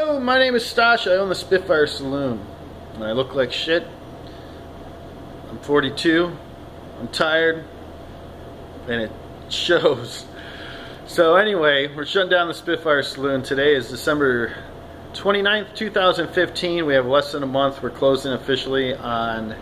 Hello, my name is Stash. I own the Spitfire Saloon. And I look like shit. I'm 42. I'm tired. And it shows. So anyway, we're shutting down the Spitfire Saloon. Today is December 29th, 2015. We have less than a month. We're closing officially on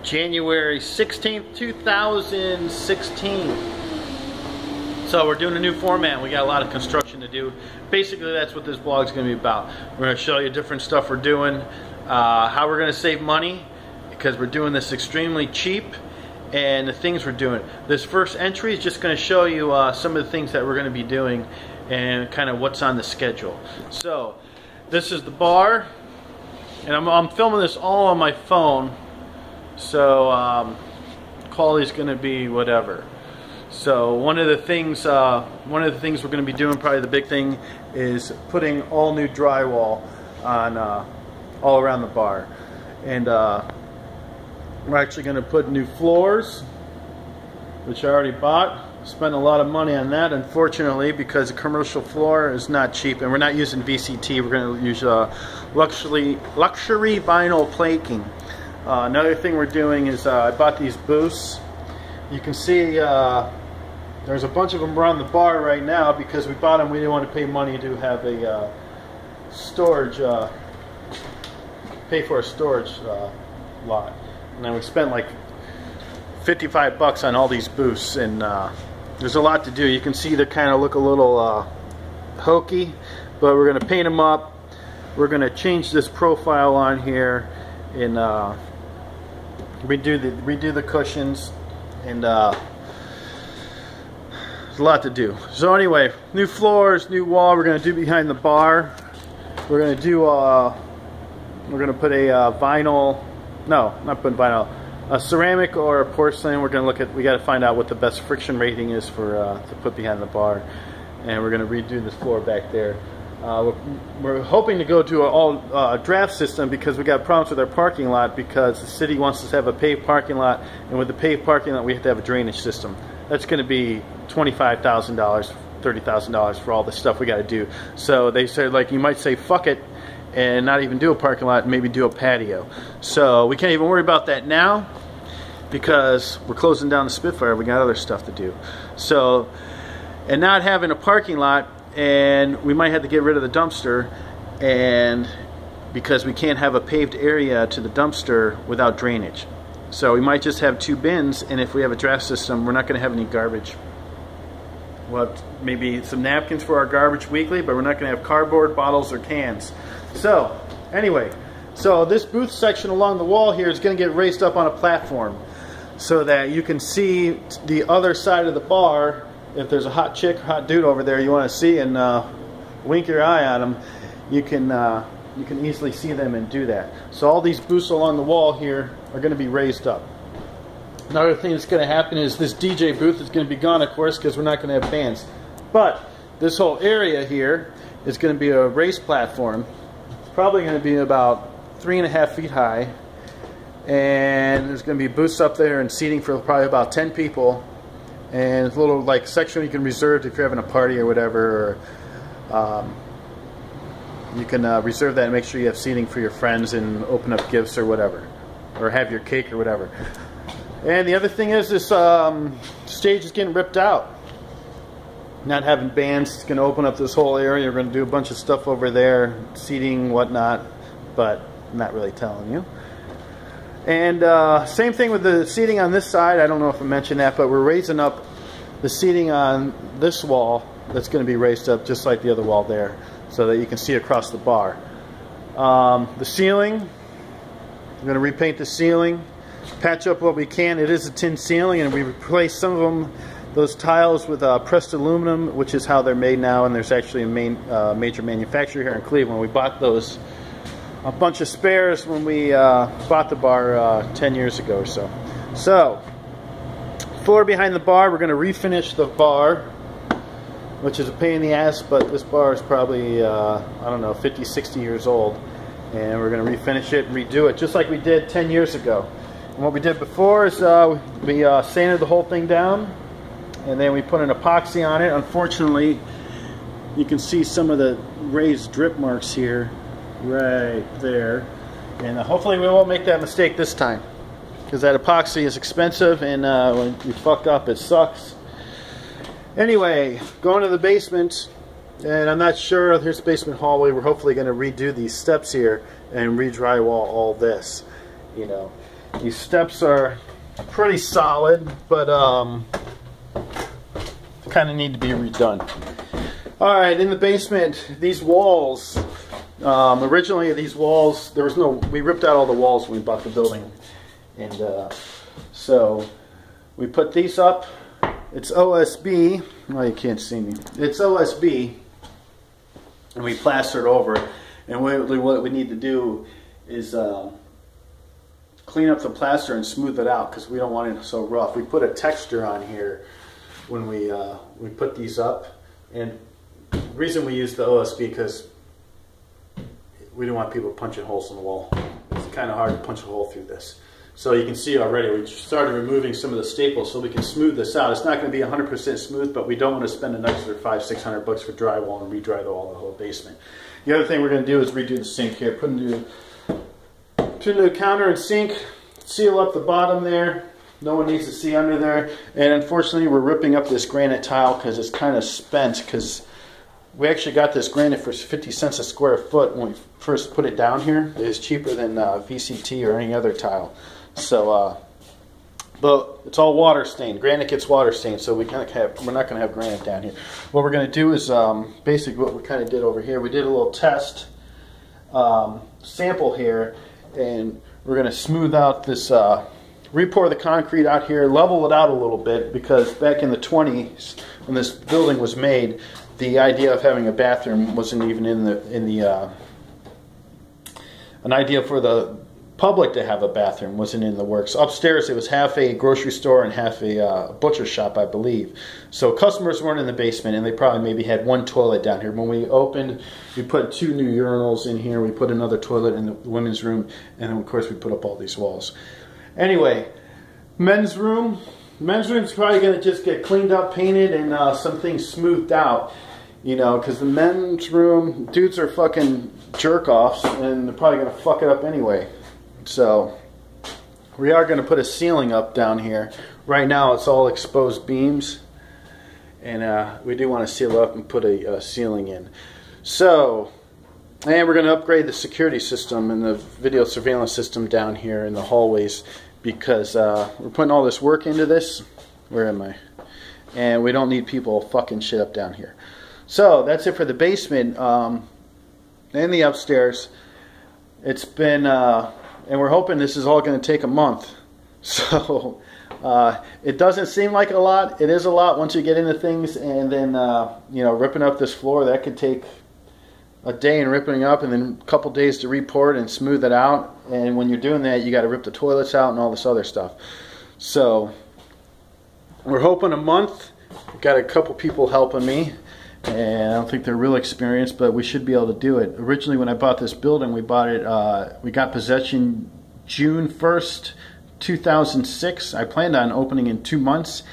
January 16th, 2016. So we're doing a new format. We got a lot of construction to do. Basically, that's what this vlog is going to be about. We're going to show you different stuff we're doing, how we're going to save money, because we're doing this extremely cheap, and the things we're doing. This first entry is just going to show you some of the things that we're going to be doing and kind of what's on the schedule. So this is the bar, and I'm filming this all on my phone, so quality's going to be whatever. So one of the things we're going to be doing, probably the big thing, is putting all new drywall on all around the bar, and we're actually going to put new floors, which I already bought. Spent a lot of money on that, unfortunately, because a commercial floor is not cheap, and we're not using VCT. We're going to use luxury vinyl planking. Another thing we're doing is I bought these booths. You can see there's a bunch of them around the bar right now because we bought them. We didn't want to pay money to have a storage, pay for a storage lot. And then we spent like $55 on all these booths, and there's a lot to do. You can see they kind of look a little hokey, but we're going to paint them up. We're going to change this profile on here and redo the cushions, and there's a lot to do. So anyway, new floors, new wall. We're going to do behind the bar. We're going to do we're going to put a vinyl, no, not put vinyl, a ceramic or a porcelain. We're going to look at, we got to find out what the best friction rating is for to put behind the bar, and we're going to redo this floor back there. We're hoping to go to an all draft system because we got problems with our parking lot, because the city wants us to have a paved parking lot, and with the paved parking lot we have to have a drainage system. That's going to be $25,000, $30,000 for all the stuff we got to do. So they said, like, you might say fuck it and not even do a parking lot and maybe do a patio. So we can't even worry about that now because we're closing down the Spitfire. We got other stuff to do. So, and not having a parking lot, and we might have to get rid of the dumpster, and because we can't have a paved area to the dumpster without drainage. So we might just have two bins, and if we have a draft system, we're not going to have any garbage. We'll have maybe some napkins for our garbage weekly, but we're not going to have cardboard, bottles, or cans. So anyway, so this booth section along the wall here is going to get raised up on a platform so that you can see the other side of the bar. If there's a hot chick, hot dude over there you want to see, and wink your eye at them, you can easily see them and do that. So all these booths along the wall here are going to be raised up. Another thing that's going to happen is this DJ booth is going to be gone, of course, because we're not going to have bands. But this whole area here is going to be a raised platform. It's probably going to be about 3.5 feet high, and there's going to be booths up there and seating for probably about 10 people. And it's a little like section you can reserve if you're having a party or whatever, or you can reserve that and make sure you have seating for your friends and open up gifts or whatever, or have your cake or whatever. And the other thing is this stage is getting ripped out. Not having bands, it's going to open up this whole area. We're going to do a bunch of stuff over there, seating, whatnot, but I'm not really telling you. And same thing with the seating on this side. I don't know if I mentioned that, but we're raising up the seating on this wall. That's going to be raised up just like the other wall there, so that you can see across the bar. The ceiling, we're going to repaint the ceiling, patch up what we can. It is a tin ceiling, and we replaced some of them, those tiles, with pressed aluminum, which is how they're made now. And there's actually a major manufacturer here in Cleveland. We bought those, a bunch of spares, when we bought the bar 10 years ago or so. So, floor behind the bar, we're going to refinish the bar, which is a pain in the ass, but this bar is probably, I don't know, 50, 60 years old. And we're going to refinish it and redo it, just like we did 10 years ago. And what we did before is we sanded the whole thing down, and then we put an epoxy on it. Unfortunately, You can see some of the raised drip marks here, right there. And hopefully we won't make that mistake this time, because that epoxy is expensive, and when you fuck up, it sucks. Anyway, going to the basement, and I'm not sure. Here's the basement hallway. We're hopefully going to redo these steps here and re-drywall all this. You know, these steps are pretty solid, but kind of need to be redone. All right, in the basement, these walls. Originally, these walls, there was no. We ripped out all the walls when we bought the building, and so we put these up. It's OSB. Oh, you can't see me. It's OSB, and we plastered over it. And what we need to do is clean up the plaster and smooth it out, because we don't want it so rough. We put a texture on here when we put these up, and the reason we use the OSB because we don't want people punching holes in the wall. It's kind of hard to punch a hole through this. So you can see already we started removing some of the staples so we can smooth this out. It's not going to be 100% smooth, but we don't want to spend an extra $500-600 bucks for drywall and re-dry the whole basement. The other thing we're going to do is redo the sink here. Put a new counter and sink, seal up the bottom there. No one needs to see under there. And unfortunately, we're ripping up this granite tile because it's kind of spent, because we actually got this granite for 50 cents a square foot when we first put it down here. It's cheaper than VCT or any other tile. So, but it's all water stained. Granite gets water stained, so we're not going to have granite down here. What we're going to do is basically what we kind of did over here. We did a little test sample here, and we're going to smooth out this, re-pour the concrete out here, level it out a little bit, because back in the 20s when this building was made, the idea of having a bathroom wasn't even an idea for the public to have a bathroom wasn't in the works. Upstairs it was half a grocery store and half a butcher shop, I believe. So customers weren't in the basement, and they probably maybe had one toilet down here. When we opened, we put 2 new urinals in here. We put another toilet in the women's room, and then of course we put up all these walls. Anyway, men's room. Men's room's probably going to just get cleaned up, painted, and some things smoothed out. You know, because the men's room, dudes are fucking jerk-offs, and they're probably going to fuck it up anyway. So, we are going to put a ceiling up down here. Right now, it's all exposed beams, and we do want to seal up and put a ceiling in. So, and we're going to upgrade the security system and the video surveillance system down here in the hallways, because we're putting all this work into this. Where am I? And we don't need people fucking shit up down here. So that's it for the basement. And the upstairs, it's been, and we're hoping this is all going to take a month. So it doesn't seem like a lot. It is a lot once you get into things, and then you know, ripping up this floor, that could take a day and ripping up, and then a couple days to re-pour it and smooth it out. And when you're doing that, you got to rip the toilets out and all this other stuff. So we're hoping a month. We've got a couple people helping me, and I don't think they're real experienced, but we should be able to do it. Originally, when I bought this building, we bought it. We got possession June 1st, 2006. I planned on opening in 2 months,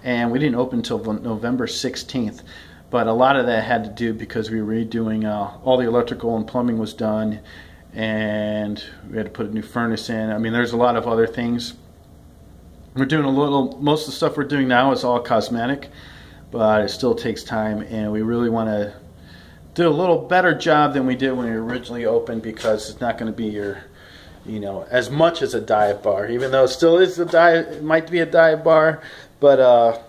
and we didn't open until November 16th. But a lot of that had to do because we were redoing all the electrical and plumbing was done, and we had to put a new furnace in. I mean, there's a lot of other things. We're doing a little, most of the stuff we're doing now is all cosmetic, but it still takes time, and we really want to do a little better job than we did when we originally opened, because it's not going to be your, you know, as much as a dive bar, even though it still is a dive, it might be a dive bar, but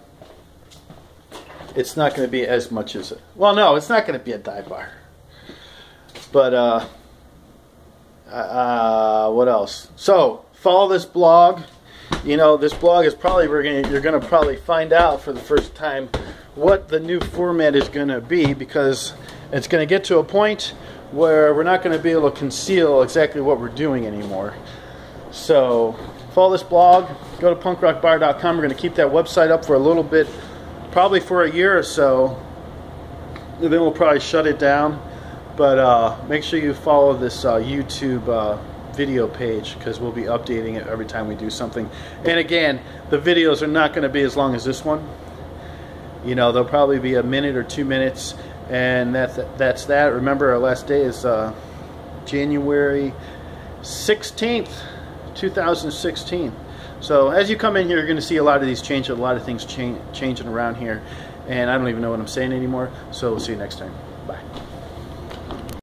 it's not going to be as much as, well, no, it's not going to be a dive bar. But, what else? So, follow this blog. You know, this blog is probably, you're going to probably find out for the first time what the new format is going to be, because it's going to get to a point where we're not going to be able to conceal exactly what we're doing anymore. So, follow this blog. Go to punkrockbar.com. We're going to keep that website up for a little bit, probably for a year or so, and then we'll probably shut it down. But make sure you follow this YouTube video page, because we'll be updating it every time we do something. And again, the videos are not going to be as long as this one. You know, they'll probably be a minute or 2 minutes, And that's that. Remember, our last day is January 16th, 2016. So as you come in here, you're going to see a lot of these change, a lot of things changing around here. And I don't even know what I'm saying anymore. So we'll see you next time.